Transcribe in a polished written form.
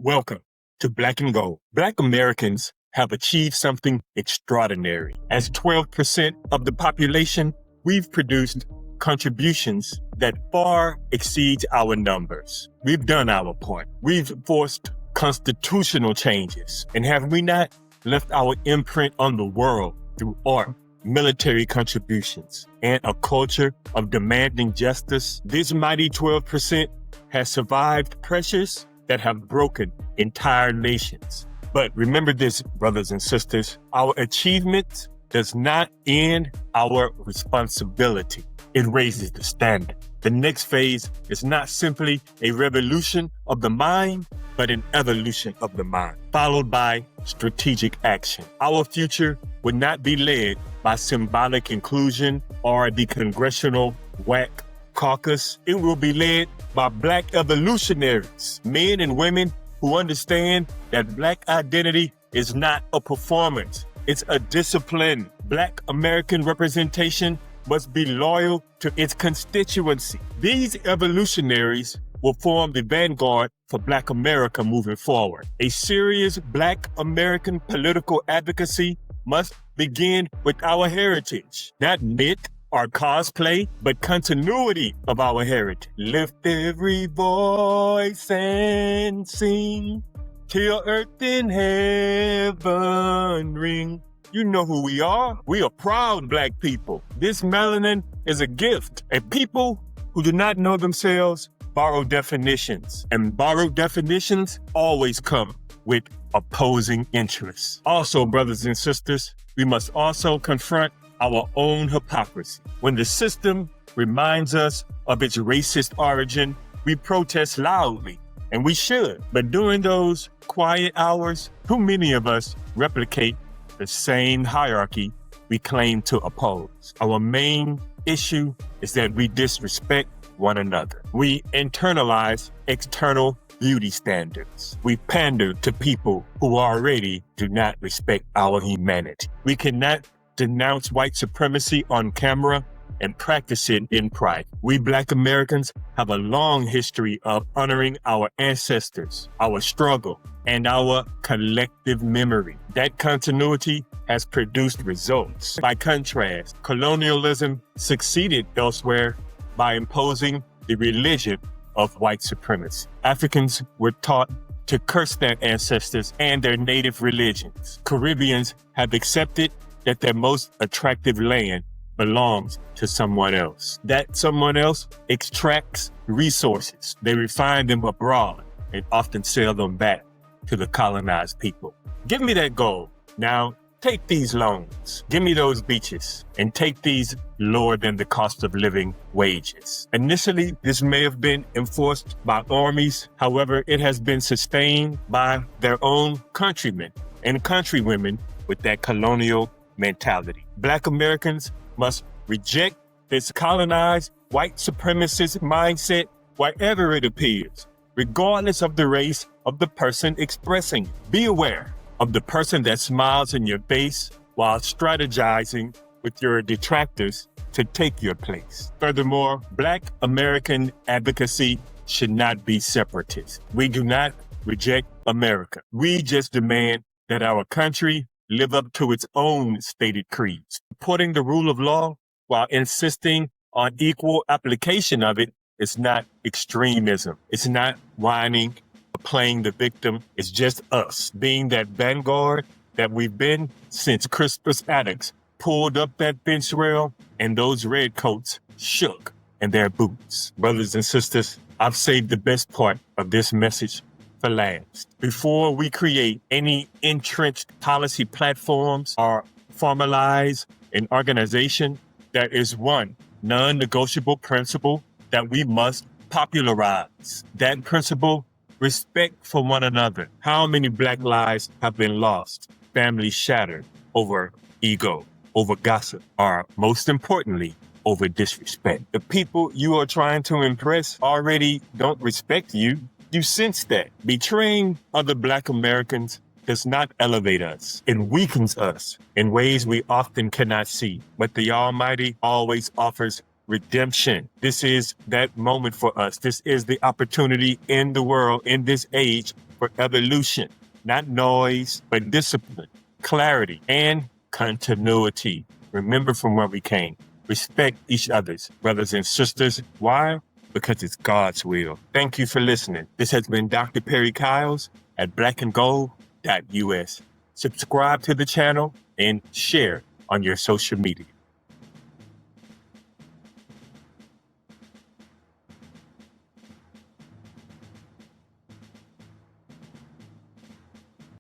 Welcome to Black and Gold. Black Americans have achieved something extraordinary. As 12% of the population, we've produced contributions that far exceeds our numbers. We've done our part. We've forced constitutional changes. And have we not left our imprint on the world through art, military contributions, and a culture of demanding justice? This mighty 12% has survived pressures that have broken entire nations. But remember this, brothers and sisters, our achievement does not end our responsibility. It raises the standard. The next phase is not simply a revolution of the mind, but an evolution of the mind, followed by strategic action. Our future would not be led by symbolic inclusion or the congressional WAC caucus. It will be led by Black evolutionaries, men and women who understand that Black identity is not a performance. It's a discipline. Black American representation must be loyal to its constituency. These evolutionaries will form the vanguard for Black America moving forward. A serious Black American political advocacy must begin with our heritage, not myth or cosplay, but continuity of our heritage. Lift every voice and sing till earth and heaven ring. You know who we are. We are proud Black people. This melanin is a gift. And people who do not know themselves borrow definitions. And borrowed definitions always come with opposing interests. Also, brothers and sisters, we must also confront our own hypocrisy. When the system reminds us of its racist origin, we protest loudly, and we should. But during those quiet hours, too many of us replicate the same hierarchy we claim to oppose. Our main issue is that we disrespect one another. We internalize external beauty standards. We pander to people who already do not respect our humanity. We cannot denounce white supremacy on camera and practice it in private. We Black Americans have a long history of honoring our ancestors, our struggle, and our collective memory. That continuity has produced results. By contrast, colonialism succeeded elsewhere by imposing the religion of white supremacy. Africans were taught to curse their ancestors and their native religions. Caribbeans have accepted that their most attractive land belongs to someone else. That someone else extracts resources. They refine them abroad and often sell them back to the colonized people. Give me that gold. Now, take these loans. Give me those beaches and take these lower than the cost of living wages. Initially, this may have been enforced by armies. However, it has been sustained by their own countrymen and countrywomen with that colonial mentality. Black Americans must reject this colonized white supremacist mindset wherever it appears, regardless of the race of the person expressing it. Be aware of the person that smiles in your face while strategizing with your detractors to take your place. Furthermore, Black American advocacy should not be separatist. We do not reject America. We just demand that our country live up to its own stated creeds. Supporting the rule of law while insisting on equal application of it is not extremism. It's not whining or playing the victim. It's just us being that vanguard that we've been since Crispus Attucks pulled up that bench rail and those redcoats shook in their boots. Brothers and sisters, I've saved the best part of this message for last. Before we create any entrenched policy platforms or formalize an organization, there is one non-negotiable principle that we must popularize. That principle, respect for one another. How many Black lives have been lost, families shattered over ego, over gossip, or most importantly, over disrespect? The people you are trying to impress already don't respect you. You sense that. Betraying other Black Americans does not elevate us. It weakens us in ways we often cannot see. But the Almighty always offers redemption. This is that moment for us. This is the opportunity in the world, in this age, for evolution, not noise, but discipline, clarity, and continuity. Remember from where we came. Respect each other's brothers and sisters. Why? Because it's God's will. Thank you for listening. This has been Dr. Perry Kyles at blackandgold.us. Subscribe to the channel and share on your social media.